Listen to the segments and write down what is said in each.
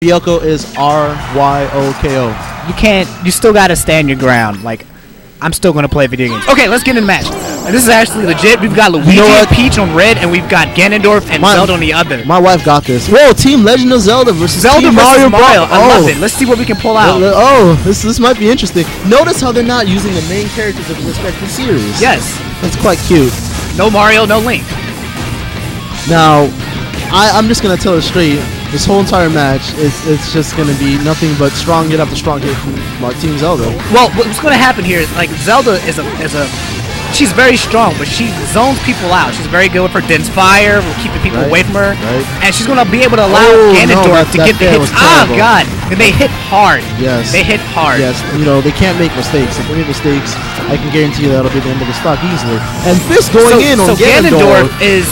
Ryoko is Ryoko. You can't. You still gotta stand your ground. Like, I'm still gonna play video games. Okay, let's get in the match. And this is actually legit. We've got Luigi and Peach on red, and we've got Ganondorf and Zelda on the other. My wife got this. Whoa, Team Legend of Zelda versus Team Mario. I love it. Let's see what we can pull out. Oh, this might be interesting. Notice how they're not using the main characters of the respective series. Yes. That's quite cute. No Mario, no Link. Now, I'm just gonna tell it straight. This whole entire match, it's just gonna be nothing but strong hit after strong hit from Team Zelda. Well, what's gonna happen here is, like, Zelda is a she's very strong, but she zones people out. She's very good with her dense fire, keeping people away from her, and she's gonna be able to allow Ganondorf to get the hits. Oh God, and they hit hard. Yes, they hit hard. Yes, you know they can't make mistakes. If they make mistakes, I can guarantee you that'll be the end of the stock easily. And Vist going in on Ganondorf is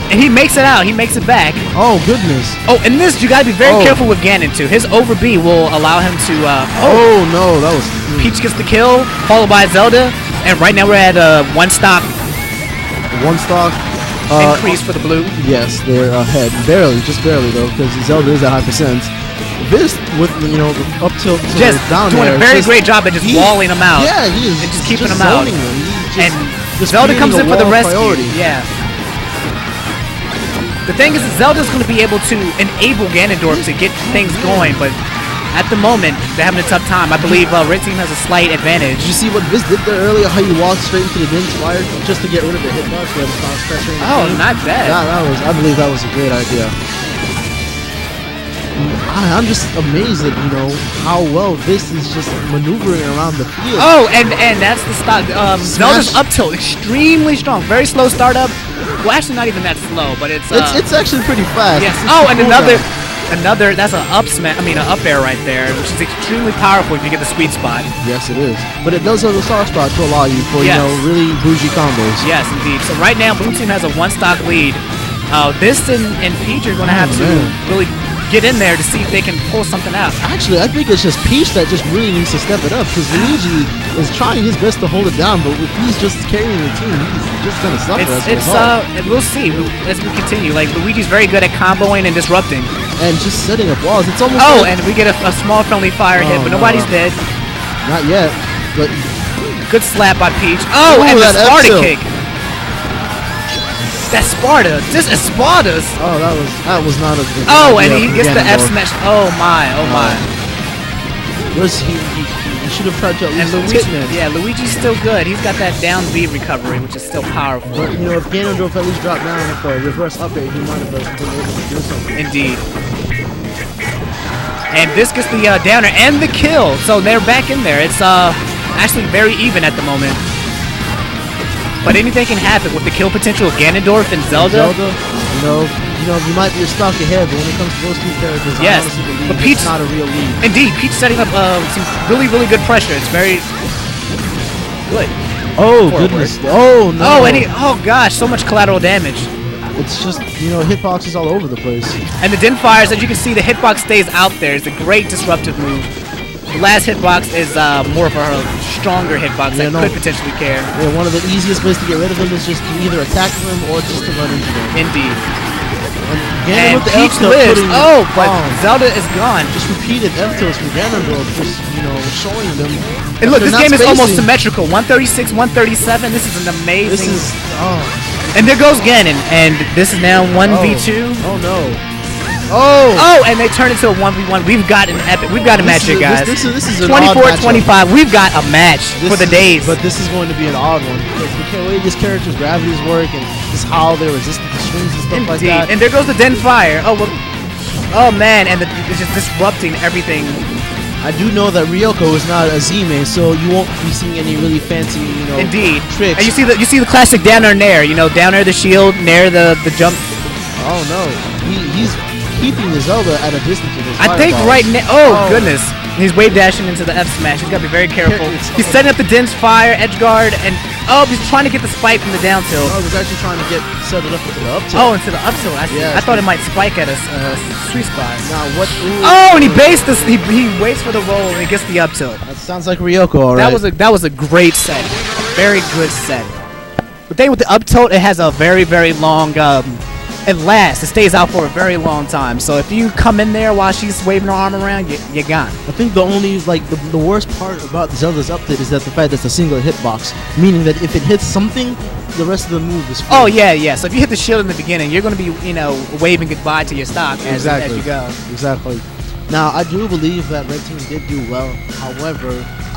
and he makes it out. He makes it back. Oh goodness. Oh, and this you gotta be very careful with Ganon too. His over B will allow him to. Oh no, that was. Peach gets the kill, followed by Zelda, and right now we're at one stock. One stock. Increase for the blue. Yes, they're ahead, barely, just barely though, because Zelda is at high percent. Vist with the up tilt just down doing there, a very great job at just walling them out. Yeah, he is. And just keeping them out. And Zelda comes in for the rescue. Priority. Yeah. The thing is, Zelda's going to be able to enable Ganondorf to get things going, but at the moment, they're having a tough time. I believe Red Team has a slight advantage. Did you see what Vist did there earlier? How he walked straight into the dense fire just to get rid of the hitbox where the bounce pressure. Oh, not bad. I believe that was a great idea. I'm just amazed at how well Vist is just maneuvering around the field. Oh, and that's the stock. Zelda's up tilt extremely strong. Very slow startup. Well, actually, not even that slow, but it's actually pretty fast. Yes. Oh, and another. That's an up smash. I mean, an up air right there, which is extremely powerful if you get the sweet spot. Yes, it is. But it does have a soft spot to allow you for really bougie combos. Yes, indeed. So right now, Blue Team has a one-stock lead. Vist and Peach are going to have to really get in there to see if they can pull something out. Actually, I think it's just Peach that just really needs to step it up, because Luigi is trying his best to hold it down, but if he's just carrying the team, he's just going to suffer. We'll see as we continue. Like, Luigi's very good at comboing and disrupting. And just setting up walls. It's almost and we get a small friendly fire hit, but nobody's dead. Not yet, but... Good slap by Peach. Oh, and the Sparta kick. That Sparta, just Spartas. Oh, that was not a good and he gets the F smash. Oh my. He should have tried to at least Luigi's still good. He's got that down B recovery, which is still powerful. But if Ganondorf at least dropped down with a reverse up air, he might have been able to do something. Indeed. And this gets the downer and the kill. So they're back in there. It's actually very even at the moment. But anything can happen with the kill potential of Ganondorf and Zelda. You might be a stock ahead, but when it comes to those two characters, I honestly believe it's not a real lead. Indeed, Peach setting up some really, really good pressure. It's very good. Oh, goodness. Oh, no. Oh, gosh, so much collateral damage. It's just, hitboxes all over the place. And the Den Fires, as you can see, the hitbox stays out there. It's a great disruptive move. The last hitbox is more of a stronger hitbox that could potentially care. Yeah, one of the easiest ways to get rid of them is just to either attack them or just to run into them. Indeed. And with the Peach lives. But Zelda is gone. Just repeated F-tilts from Ganondorf, just, showing them. And look, this game is almost symmetrical. 136, 137. This is an amazing... And there goes Ganon. And this is now 1v2. Oh, no. And they turn it to a 1v1. We've got an epic. We've got a match here, guys. This is 24-25. We've got a match for the days. But this is going to be an odd one because the way these characters' gravities work and just how they're resistant to swings and stuff like that. And there goes the Den Fire. Oh man, and it's just disrupting everything. I do know that Ryoko is not a Z-main, so you won't be seeing any really fancy, tricks. And you see the classic down air nair. Down air the shield, nair the jump. Oh no, he's keeping the Zelda at a distance with his I think right now. Oh goodness, he's wave dashing into the F smash. He's got to be very careful. He's setting up the dense fire, edge guard, and he's trying to get the spike from the down tilt. I was actually trying to set it up into the up tilt. Into the up tilt. I thought it might spike at a sweet spot. Now what? And he based this. He waits for the roll and he gets the up tilt. That sounds like Ryoko, all right. That was a great set, very good set. The thing with the up tilt, it has a very, very long it lasts. It stays out for a very long time. So if you come in there while she's waving her arm around, you're gone. I think the only the worst part about Zelda's update is that the fact that it's a single hitbox, meaning that if it hits something, the rest of the move is free. Oh yeah. So if you hit the shield in the beginning, you're going to be waving goodbye to your stock as you go. Exactly. Now I do believe that Red Team did do well. However,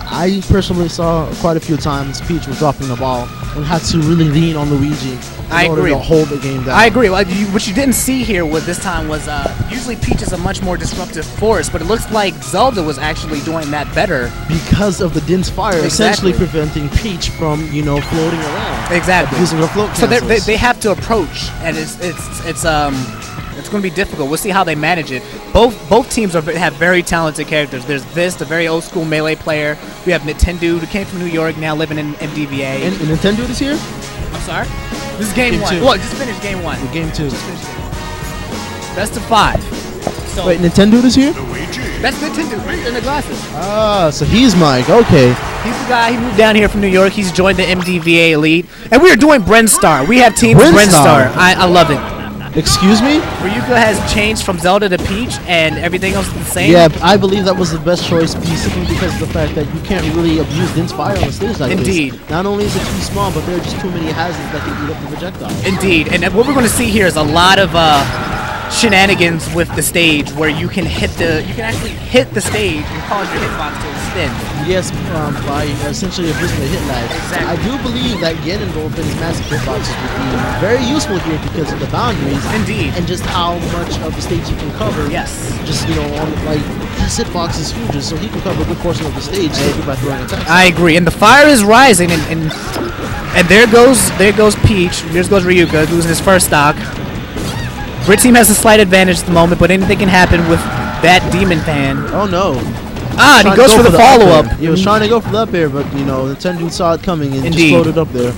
I personally saw quite a few times Peach was dropping the ball and had to really lean on Luigi in order to hold the game down. I agree. What you didn't see here with this time was usually Peach is a much more disruptive force, but it looks like Zelda was actually doing that better because of the Din's fire, essentially preventing Peach from floating around. Exactly. Using her float so cancels. they have to approach, and it's going to be difficult. We'll see how they manage it. Both teams have very talented characters. There's Vist, a very old school melee player. We have Nintendude, who came from New York, now living in MDVA. And Nintendude is here? I'm sorry? This is game 1. Well, just finished game 1. Game 2. Best of 5. So wait, Nintendude is here? That's Nintendude, right in the glasses. Ah, so he's Mike. Okay. He's the guy. He moved down here from New York. He's joined the MDVA Elite. And we are doing Brinstar. We have teams Brinstar. I love it. Excuse me? Ryoko has changed from Zelda to Peach, and everything else is the same. Yeah, I believe that was the best choice, simply because of the fact that you can't really abuse Din's fire on a stage like Indeed. this. Not only is it too small, but there are just too many hazards that can eat up the projectiles. Indeed, and what we're going to see here is a lot of shenanigans with the stage, where you can actually hit the stage and cause your hitbox to extend. Yes, by essentially abusing the hit lag. Exactly. I do believe that Ganondorf's massive hitboxes would be very useful here because of the boundaries. Indeed. And just how much of the stage he can cover. Yes. Just on his hitbox is huge, so he can cover a good portion of the stage simply by throwing attacks. I agree, and the fire is rising, and there goes Peach. There goes Ryoko losing his first stock. Red team has a slight advantage at the moment, but anything can happen with that demon pan. Oh no. And he goes for the follow-up. He was trying to go for the up air, but Nintendude saw it coming and Indeed. just floated up there.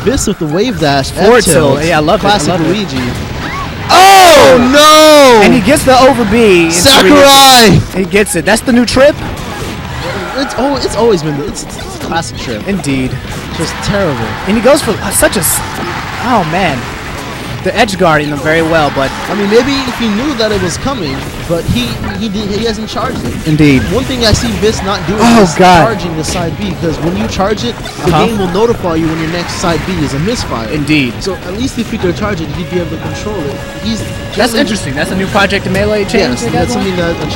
Vist with the wave dash. Forward tilt. Yeah, I love classic it. Classic Luigi. Oh no! And he gets the over B. Sakurai! He gets it. That's the new trip? It's always been it's a classic trip. Indeed. Just terrible. And he goes for such a... Oh, man. The edge guarding them very well, but... I mean, maybe if he knew that it was coming, but he hasn't charged it. Indeed. One thing I see Vist not doing is charging the side B, because when you charge it, the game will notify you when your next side B is a misfire. Indeed. So at least if he could charge it, he'd be able to control it. That's interesting. That's a new project in Melee change? Yes, that's something that a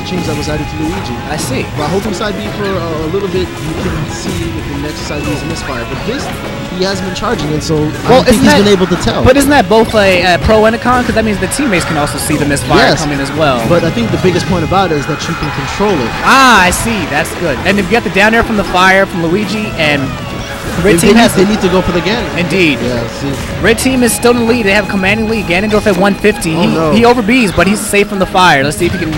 change that was added to Luigi. I see. By holding side B for a little bit, you can see if the next side B is a misfire. But Vist, he hasn't been charging it, so I don't think he's been able to tell. But isn't that both a pro and a con? Because that means the teammates can also see the misfire coming as well. But I think the biggest point about it is that you can control it. I see. That's good. And if you get the down air from the fire from Luigi, and Red team they need to go for the Ganon. Indeed. Yeah, Red team is still in the lead. They have a commanding lead. Ganondorf at 150. He overbees, but he's safe from the fire. Let's see if he can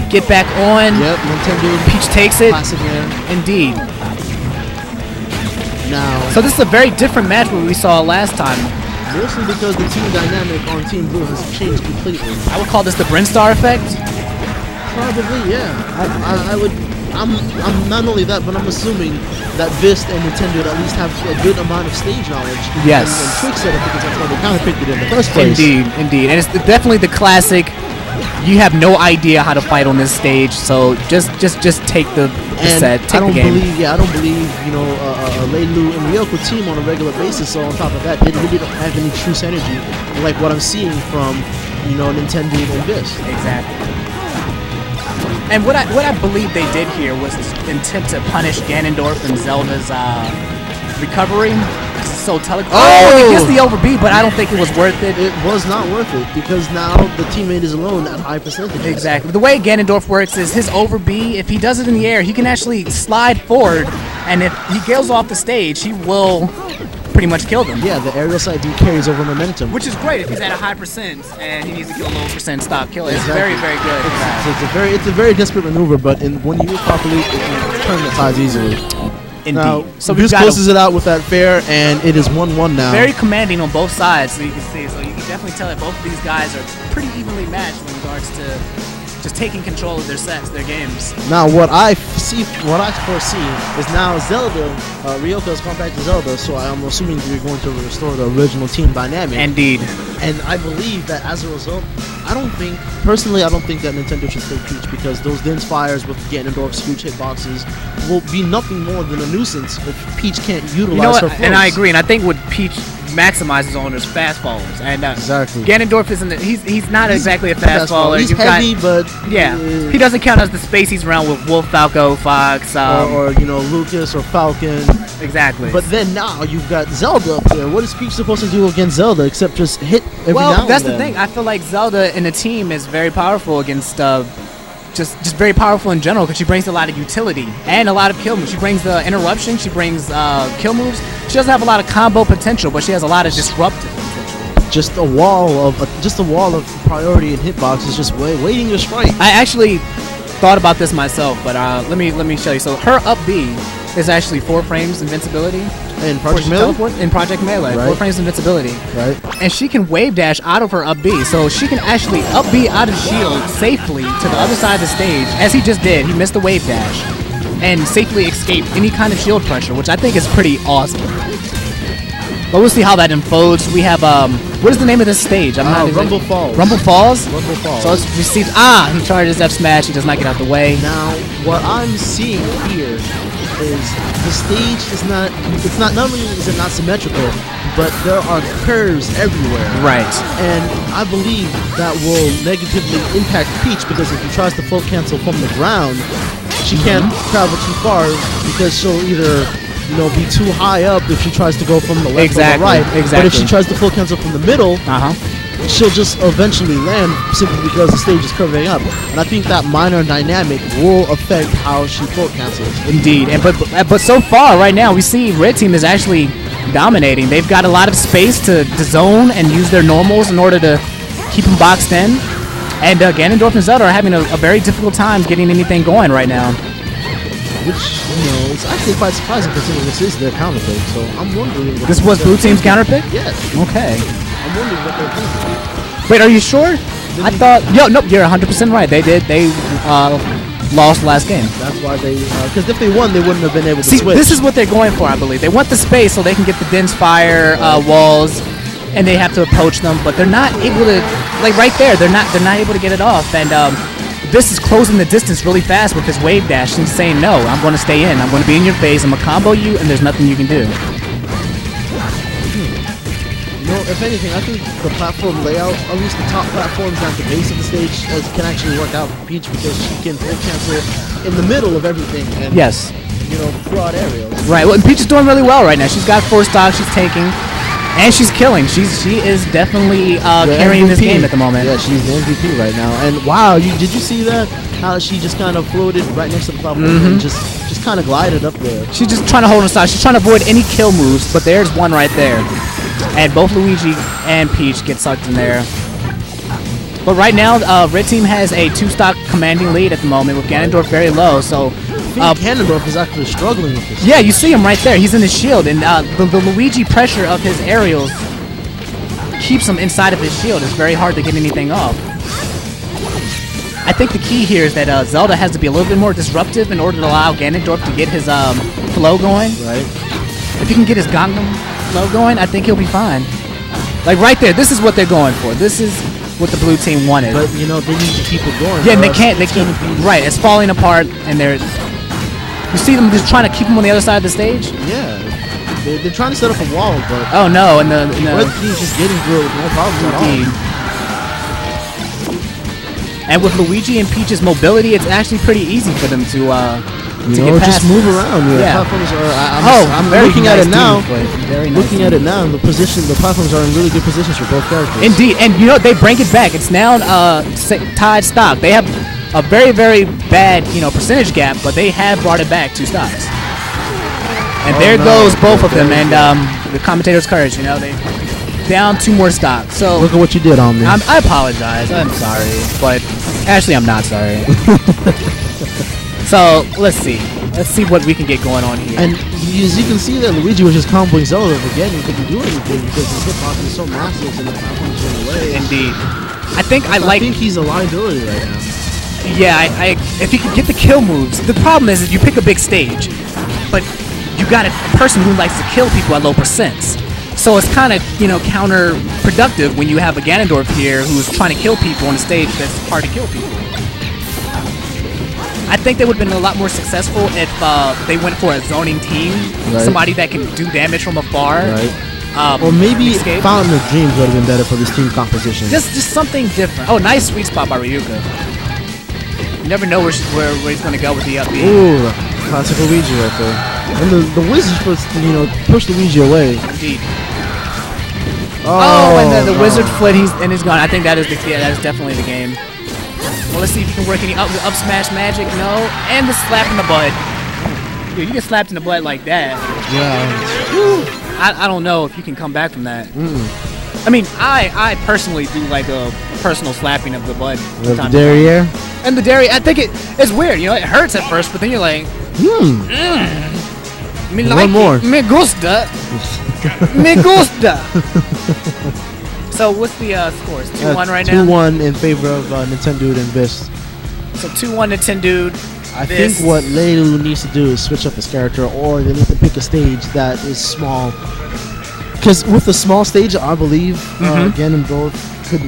get back on. Yep, Nintendude. Peach takes it. Classic air. Indeed. Now. So this is a very different match than we saw last time. Mostly because the team dynamic on Team Blue has changed completely. I would call this the Brinstar effect. Probably, yeah. I'm not only that, but I'm assuming that Vist and Nintendude at least have a good amount of stage knowledge. Yes. And trick setup, because that's why they kind of picked it in the first place. Indeed. And it's definitely the classic. You have no idea how to fight on this stage, so just take the set, take the game. I don't believe Leeleu and Ryoko team on a regular basis. So on top of that, they really don't have any true synergy, like what I'm seeing from Nintendude and Vist. Exactly. And what I believe they did here was intent to punish Ganondorf and Zelda's recovery. So he gets the over B, but I don't think it was worth it. It was not worth it, because now the teammate is alone at high percentages. Exactly. The way Ganondorf works is his over B, if he does it in the air, he can actually slide forward, and if he goes off the stage, he will pretty much kill them. Yeah, the aerial side B carries over momentum. Which is great if he's at a high percent and he needs to kill a low percent stop kill. It's very, very good. It's a very desperate maneuver, but when you use it properly, it can turn the tides easily. Indeed. Now, so Vist closes it out with that fair, and it is 1-1 now. Very commanding on both sides, so you can see. So you can definitely tell that both of these guys are pretty evenly matched in regards to just taking control of their sets, their games. Now, what I foresee is now Zelda, Ryoko has gone back to Zelda, so I'm assuming we're going to restore the original team dynamic. Indeed. And I believe that as a result, I don't think that Nintendo should take Peach, because those Din's Fires with Ganondorf's huge hitboxes will be nothing more than a nuisance if Peach can't utilize her flows. And I agree, and I think what Peach maximizes on his fast followers, and exactly. Ganondorf isn't. He's not exactly a fast follower. He's heavy, but he doesn't count as the space he's around with Wolf, Falco, Fox, or Lucas or Falcon. Exactly. But then now you've got Zelda up there. What is Peach supposed to do against Zelda except just hit every now and then? Well, that's the thing. I feel like Zelda in a team is very powerful against. Just very powerful in general, because she brings a lot of utility and a lot of kill moves. She brings the interruption, she brings kill moves. She doesn't have a lot of combo potential, but she has a lot of disruptive potential. Just a wall of priority and hitboxes, just waiting to strike. I actually thought about this myself, but let me show you. So her up B is actually 4 frames invincibility. In Project Melee? In Project Melee, right. 4 frames invincibility. Right. And she can wave dash out of her up B, so she can actually up B out of shield safely to the other side of the stage, as he just did. He missed the wave dash and safely escaped any kind of shield pressure, which I think is pretty awesome. But we'll see how that unfolds. We have what is the name of this stage? Rumble Falls. Rumble Falls? Rumble Falls. So let's receive. He charges F smash. He does not get out the way. Now, what I'm seeing here is the stage is not only is it not symmetrical, but there are curves everywhere. Right. And I believe that will negatively impact Peach, because if she tries to full cancel from the ground, she can't travel too far, because she'll either be too high up if she tries to go from the left or the right. Exactly. But if she tries to full cancel from the middle, she'll just eventually land, simply because the stage is curving up. And I think that minor dynamic will affect how she full cancels. Indeed. And but so far, right now, we see Red Team is actually dominating. They've got a lot of space to zone and use their normals in order to keep them boxed in. And Ganondorf and Zelda are having a very difficult time getting anything going right now. Which, it's actually quite surprising, considering this is their counter pick. So I'm wondering. This was Blue Team's counter pick? Yes. Okay. I'm wondering what they're thinking. Wait, are you sure? I thought. Nope, you're 100% right. They did. They lost last game. That's why they. Because if they won, they wouldn't have been able to switch. This is what they're going for, I believe. They want the space so they can get the Din's Fire walls, and they have to approach them, but they're not able to. Like right there, they're not able to get it off, and Vist is closing the distance really fast with his wave dash and saying, no, I'm going to stay in. I'm going to be in your face. I'm going to combo you, and there's nothing you can do. If anything, I think the platform layout, at least the top platforms at the base of the stage, can actually work out for Peach, because she can full cancel in the middle of everything. And, yes. Broad areas. Right. Well, and Peach is doing really well right now. She's got 4 stocks. She's taking. And she's killing. She is definitely carrying this game at the moment. Yeah, she's the MVP right now. And wow, did you see that? How she just kind of floated right next to the platform and just kind of glided up there. She's just trying to hold her side. She's trying to avoid any kill moves, but there's one right there. And both Luigi and Peach get sucked in there. But right now, Red Team has a 2-stock commanding lead at the moment, with Ganondorf very low. So Ganondorf is actually struggling with this. Yeah, you see him right there. He's in his shield, and the Luigi pressure of his aerials keeps him inside of his shield. It's very hard to get anything off. I think the key here is that Zelda has to be a little bit more disruptive in order to allow Ganondorf to get his flow going. Right. If he can get his Gangnam flow going, I think he'll be fine. Like right there, this is what they're going for. This is what the blue team wanted. But they need to keep it going. Yeah, and they can't. Right, it's falling apart, and they're. You see them just trying to keep him on the other side of the stage? Yeah. They're trying to set up a wall, but... Oh, no, and the Red Team's just getting through it with no problem at all. And with Luigi and Peach's mobility, it's actually pretty easy for them to get past. Just move around. Yeah. I'm looking at it now. Looking at it now, the platforms are in really good positions for both characters. Indeed, and they bring it back. It's now tied stock. They have a very, very bad, percentage gap, but they have brought it back 2 stocks. And there goes both of them, and the commentator's courage. They down 2 more stocks. So look at what you did on me. I apologize. I'm sorry, but actually, I'm not sorry. So let's see. Let's see what we can get going on here. And as you can see that Luigi was just comboing Zelda, but again, he couldn't do anything because his hitbox is so massive and the platforms in the way. Indeed. I think he's a liability right now. Yeah, if you can get the kill moves, the problem is you pick a big stage, but you got a person who likes to kill people at low percents. So it's kind of, counterproductive when you have a Ganondorf here who's trying to kill people on a stage that's hard to kill people. I think they would have been a lot more successful if they went for a zoning team, somebody that can do damage from afar. Right. Or maybe Fountain of Dreams would have been better for this team composition. Just something different. Oh, nice sweet spot by Ryoko. You never know where he's going to go with the up B. Ooh, classic Luigi right there. And the wizard pushed Luigi away. Indeed. Oh, and then the wizard flit, he's gone. I think that is definitely the game. Well, let's see if you can work any up smash magic. No, and the slap in the butt. Dude, you get slapped in the butt like that. Yeah. I don't know if you can come back from that. I mean, I personally do like a personal slapping of the butt. The derriere? And the derriere, I think it's weird. It hurts at first, but then you're like, One more. Me gusta. Me gusta. So what's the scores? 2-1 right now? 2-1 in favor of Nintendude and Vist. So 2-1 Nintendude. I think what Leeleu needs to do is switch up his character, or they need to pick a stage that is small. Because with a small stage, I believe Ganondorf could,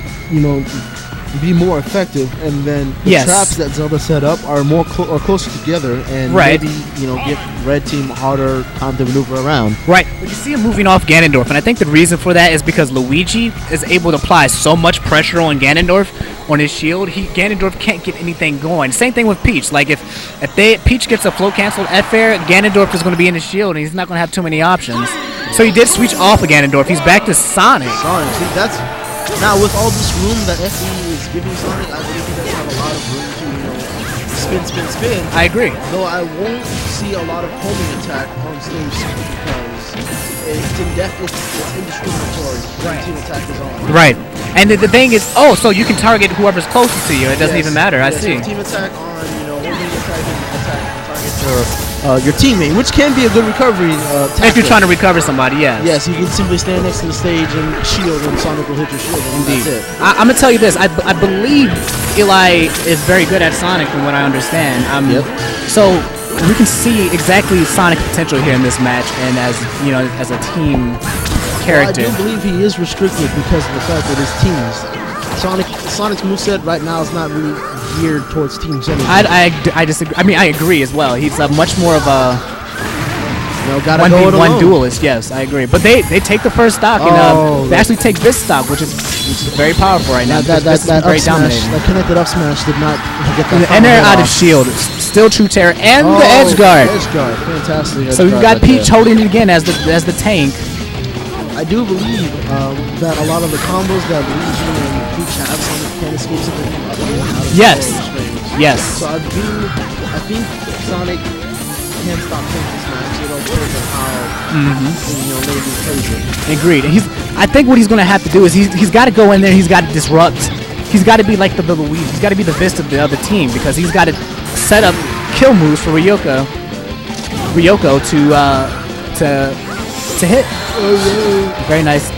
be more effective, and then the traps that Zelda set up are more closer together, and maybe give Red Team harder time to maneuver around. Right. But you see him moving off Ganondorf, and I think the reason for that is because Luigi is able to apply so much pressure on Ganondorf on his shield. Ganondorf can't get anything going. Same thing with Peach. Like if Peach gets a float canceled at fair, Ganondorf is going to be in his shield, and he's not going to have too many options. So he did switch off of Ganondorf. He's back to Sonic. See, that's now with all this room that FE is giving Sonic, I believe he does have a lot of room to spin. I agree. Though I won't see a lot of homing attack on stage because it's indiscriminatory. Right. Team attack is on. Right. And the thing is, so you can target whoever's closest to you. It doesn't even matter. I see. So team attack on, homing attack target your teammate, which can be a good recovery tactic. If you're trying to recover somebody, yes. Yes, you can simply stand next to the stage and shield, and Sonic will hit your shield, and that's it. I'm going to tell you this. I believe Eli is very good at Sonic from what I understand. So we can see exactly Sonic's potential here in this match, and as a team character. Well, I do believe he is restricted because of the fact that his teams. Sonic's moveset right now is not really geared towards teams anyway. I disagree. I mean, I agree as well. He's much more of a 1v1 duelist. Yes, I agree. But they take the first stock, and they actually take this stock, which is very powerful right now. That very dominating. That connected up smash did not get that. And they're out of shield. Still true terror and the edge guard. Edge guard, fantastic. So we've got Peach holding it again as the tank. I do believe that a lot of the combos that Luigi and Peach have, Sonic can't escape something. Yes. So I think Sonic can stop taking this match. It all depends on how Leeleu plays it. Agreed. I think what he's going to have to do is he's got to go in there. He's got to disrupt. He's got to be like the Luigi. He's got to be the Vist of the other team because he's got to set up kill moves for Ryoko to hit. Very nice.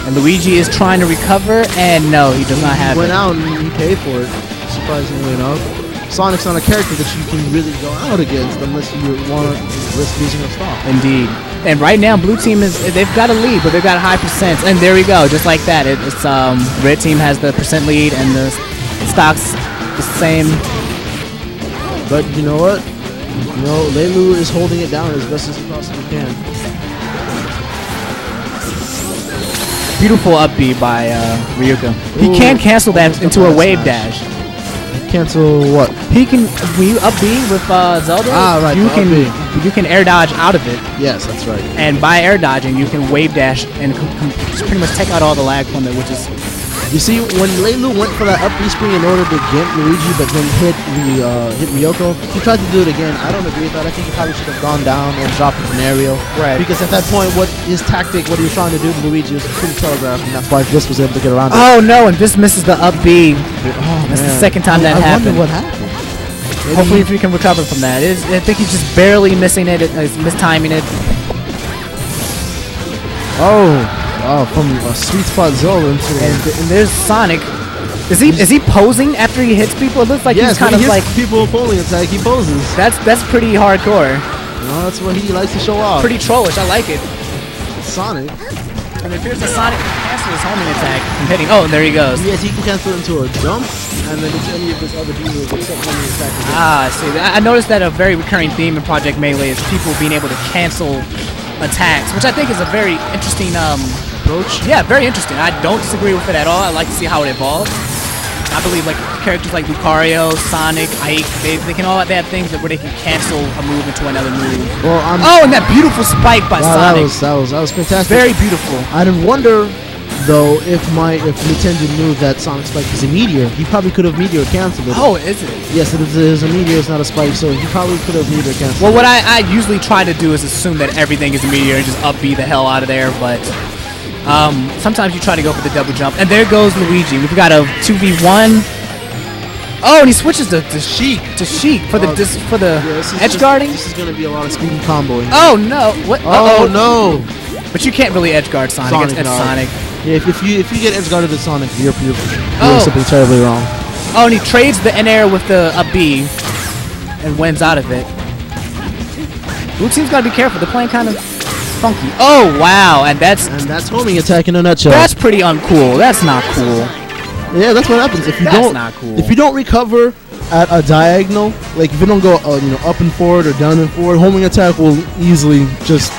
And Luigi is trying to recover, and no, he does not have it. He went out and he paid for it, surprisingly enough. Sonic's not a character that you can really go out against unless you want to risk losing a stock. Indeed. And right now, blue team they've got a lead, but they've got high percents. And there we go, just like that. It's red team has the percent lead, and the stocks the same. But you know what? Leeleu is holding it down as best as he possibly can. Beautiful up B by Ryoko. He can cancel that into a wave dash. Cancel what? He can. When you up B with Zelda, right, you can air dodge out of it. Yes, that's right. And by air dodging, you can wave dash and just pretty much take out all the lag from it, which is. You see, when Leeleu went for that up B spring in order to get Luigi, but then hit Ryoko, he tried to do it again. I don't agree with that. I think he probably should have gone down and dropped an aerial. Right. Because at that point, what he was trying to do to Luigi was pretty telegraphed, and that's why Vist was able to get around it. Oh no, and Vist misses the up B. That's the second time that happened. I wonder what happened. Hopefully if we can recover from that. I think he's just barely missing it. He's mistiming it. Oh, from a sweet spot Zelda into and there's Sonic Is he posing after he hits people? It looks like he's kind of like people pulling attack. He poses. That's pretty hardcore. No, that's what he likes to show off. Pretty trollish. I like it. Sonic. And it appears that Sonic can cancel his homing attack from hitting. Oh, there he goes. Yes, he can cancel it into a jump, and then into any of his other moves except homing attack. Ah, I see. I noticed that a very recurring theme in Project Melee is people being able to cancel attacks, which I think is a very interesting approach. Yeah, very interesting. I don't disagree with it at all. I like to see how it evolves. I believe like characters like Lucario, Sonic, Ike, they have things where they can cancel a move into another move. Well, and that beautiful spike by Sonic. That was fantastic. Very beautiful. I didn't wonder though if Nintendo knew that Sonic spike is a meteor, he probably could have meteor canceled it. Oh, is it? Yes, it is a meteor. It's not a spike, so he probably could have meteor canceled. Well, what I usually try to do is assume that everything is a meteor and just up B the hell out of there, but. Sometimes you try to go for the double jump, and there goes Luigi. We've got a 2v1. Oh, and he switches to Sheik for the edge guarding. This is gonna be a lot of speedy comboing. Oh no! What? Oh no! But you can't really edge guard Sonic. It's Sonic. Yeah, if you get edge guarded to Sonic, you're something terribly wrong. Oh, and he trades the N air with the B, and wins out of it. Blue team's gotta be careful. They're playing kind of funky. Oh wow, and that's homing attack in a nutshell. That's pretty uncool. That's not cool. Yeah, that's what happens if you not cool. If you don't recover at a diagonal, like if you don't go up and forward or down and forward, homing attack will easily just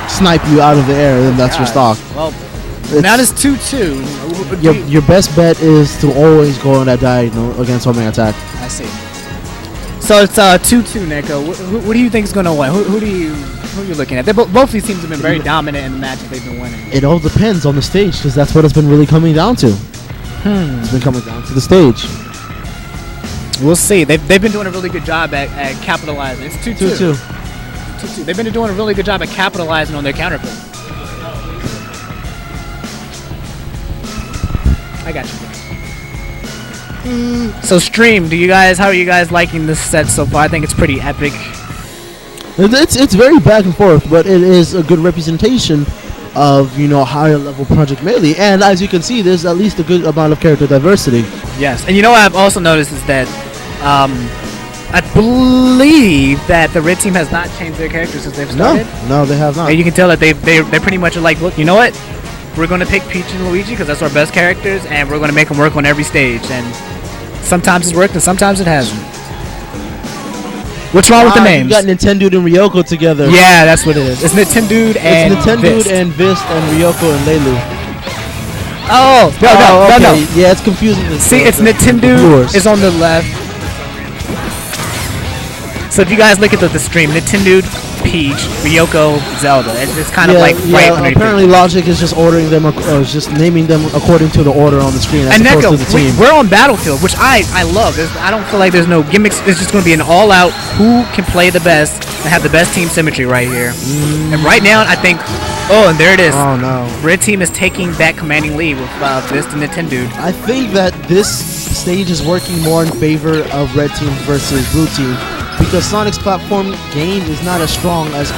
snipe you out of the air, and that's your stock. Well, now it's 2-2. Your best bet is to always go on that diagonal against homing attack. I see. So it's 2-2, Neko. What do you think is going to win? Who are you looking at? Both of these teams have been very dominant in the matches they've been winning. It all depends on the stage, because that's what it's been really coming down to. It's been coming down to the stage. We'll see. They've been doing a really good job at capitalizing. It's 2-2. 2-2. They've been doing a really good job at capitalizing on their counterplay. I got you. So Stream, how are you guys liking this set so far? I think it's pretty epic. It's very back and forth, but it is a good representation of higher level Project Melee, and as you can see, there's at least a good amount of character diversity. Yes, and what I've also noticed is that I believe that the red team has not changed their characters since they've started. No, they have not. And you can tell that they pretty much are like, look, you know what? We're going to pick Peach and Luigi because that's our best characters, and we're going to make them work on every stage. And sometimes it's worked, and sometimes it hasn't. What's wrong with the names? You got Nintendude and Ryoko together. Yeah, that's what it is. It's Nintendude and Vist and Ryoko and Leeleu. Oh, no. Yeah, it's confusing. See, it's Nintendude is on the left. So if you guys look at the stream, Nintendude, Peach, Ryoko, Zelda. It's kind of like right underneath. Apparently, Logic is just ordering them, just naming them according to the order on the screen as opposed to the team. We're on Battlefield, which I love. I don't feel like there's no gimmicks. It's just going to be an all-out who can play the best and have the best team symmetry right here. And right now, I think. Oh, and there it is. Oh no! Red team is taking that commanding lead with Vist and Nintendude. I think that this stage is working more in favor of Red team versus Blue team. Because Sonic's platform game is not as strong as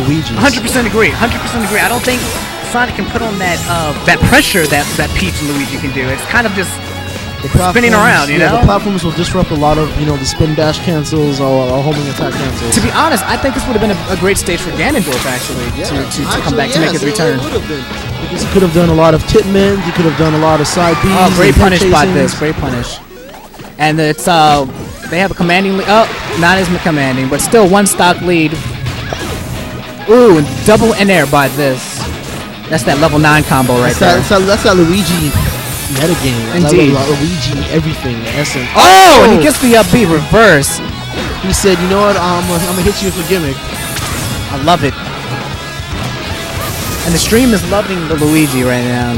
Luigi's. 100% agree. 100% agree. I don't think Sonic can put on that pressure that Peach and Luigi can do. It's kind of just spinning around, you know? The platforms will disrupt a lot of, the spin dash cancels or homing attack cancels. To be honest, I think this would have been a great stage for Ganondorf, actually, to come back to make his return. It would have been. Because he could have done a lot of Titmans, he could have done a lot of side Bs. Oh, great punish by this. Great punish. And it's, they have a commanding lead. Oh, not as commanding, but still one stock lead. Ooh, and double in air by this. That's that level 9 combo right there. That's that Luigi metagame. Indeed. Luigi everything, in essence. Oh, and he gets the up B reverse. He said, you know what, I'm going to hit you with a gimmick. I love it. And the stream is loving the Luigi right now.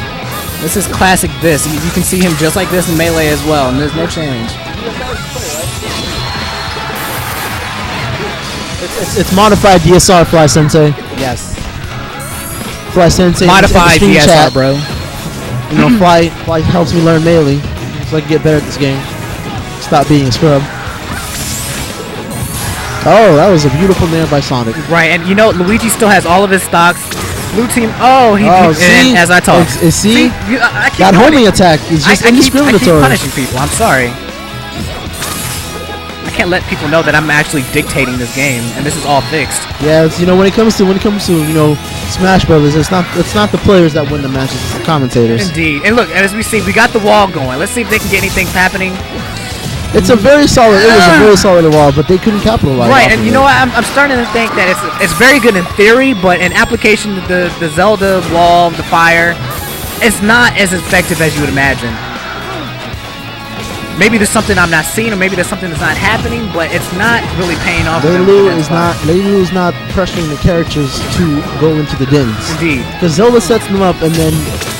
This is classic Vist. You can see him just like this in Melee as well, and there's no change. It's modified DSR, Fly Sensei. Yes. Fly Sensei. Modified DSR, chat, bro. Fly helps me learn Melee, so I can get better at this game. Stop being a scrub. Oh, that was a beautiful nair by Sonic. Right, and Luigi still has all of his stocks. Blue team. Oh, see? As I talk. See? I keep that homing attack is just indiscriminatory. I keep punishing people. I'm sorry. I can't let people know that I'm actually dictating this game, and this is all fixed. Yeah, it's, when it comes to Smash Brothers, it's not the players that win the matches, it's the commentators. Indeed. And look, as we see, we got the wall going. Let's see if they can get anything happening. It's a very solid. It was a very solid wall, but they couldn't capitalize. Right, and you know what? I'm starting to think that it's very good in theory, but in application, the Zelda wall, the fire, it's not as effective as you would imagine. Maybe there's something I'm not seeing, or maybe there's something that's not happening, but it's not really paying off. Leeleu is not pressuring the characters to go into the dins. Indeed. Because Zelda sets them up, and then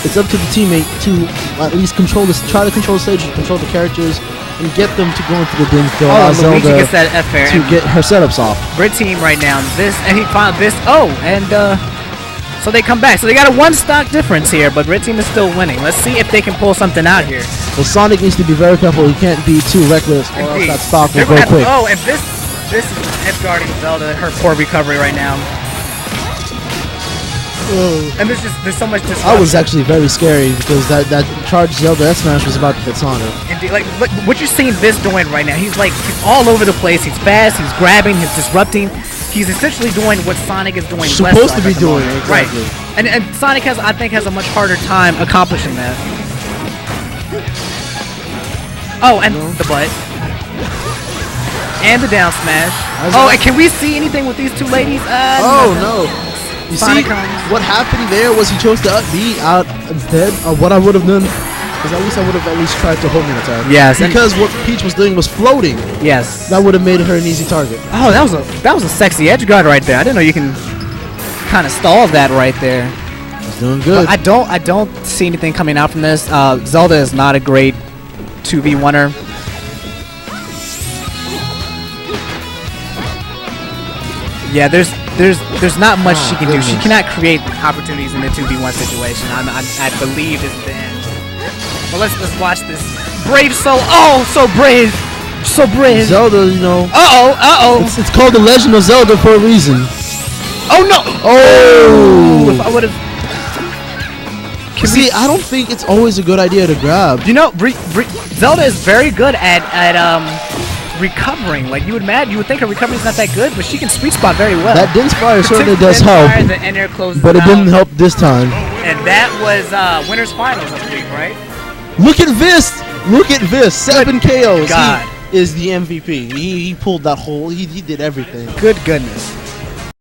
it's up to the teammate to at least try to control the stage, control the characters, and get them to go into the dins to allow Zelda gets that F fair to get her setups off. Red team right now, Vist, and he found Vist. So they come back. So they got a 1 stock difference here, but red team is still winning. Let's see if they can pull something out here. Well, Sonic needs to be very careful. He can't be too reckless, or else that stock will go quick. Oh, and this is edgeguarding Zelda. Her poor recovery right now. And there's so much disruption. That was actually very scary because that charged Zelda S-Smash was about to hit Sonic. Indeed, like what you're seeing Vist doing right now, he's all over the place. He's fast, he's grabbing, he's disrupting. He's essentially doing what Sonic is doing. Supposed to be doing, exactly. Right. And Sonic I think has a much harder time accomplishing that. Oh, and the butt. And the down smash. And can we see anything with these two ladies? No. You see, what happened there was he chose to be out instead of what I would have done. Because at least I would have tried to hold me attack. Yes. Because what Peach was doing was floating. Yes. That would have made her an easy target. Oh, that was a sexy edge guard right there. I didn't know you can kind of stall that right there. He's doing good. But I don't see anything coming out from this. Zelda is not a great 2v1er. Yeah, there's not much she can do. She cannot create opportunities in the 2v1 situation. I believe this is the end. Well, let's watch this. Brave soul. Oh, so brave. So brave. Zelda, It's called The Legend of Zelda for a reason. Oh, no. Oh. If I would have... See, I don't think it's always a good idea to grab. Zelda is very good at recovering. Like you would think her recovery is not that good, but she can sweet spot very well. That Din's Fire certainly does help, but it didn't help this time. And that was winners finals, I believe, right? Look at Vist! Look at Vist! 7 KOs. God. He is the MVP. He pulled that whole. He did everything. Good goodness.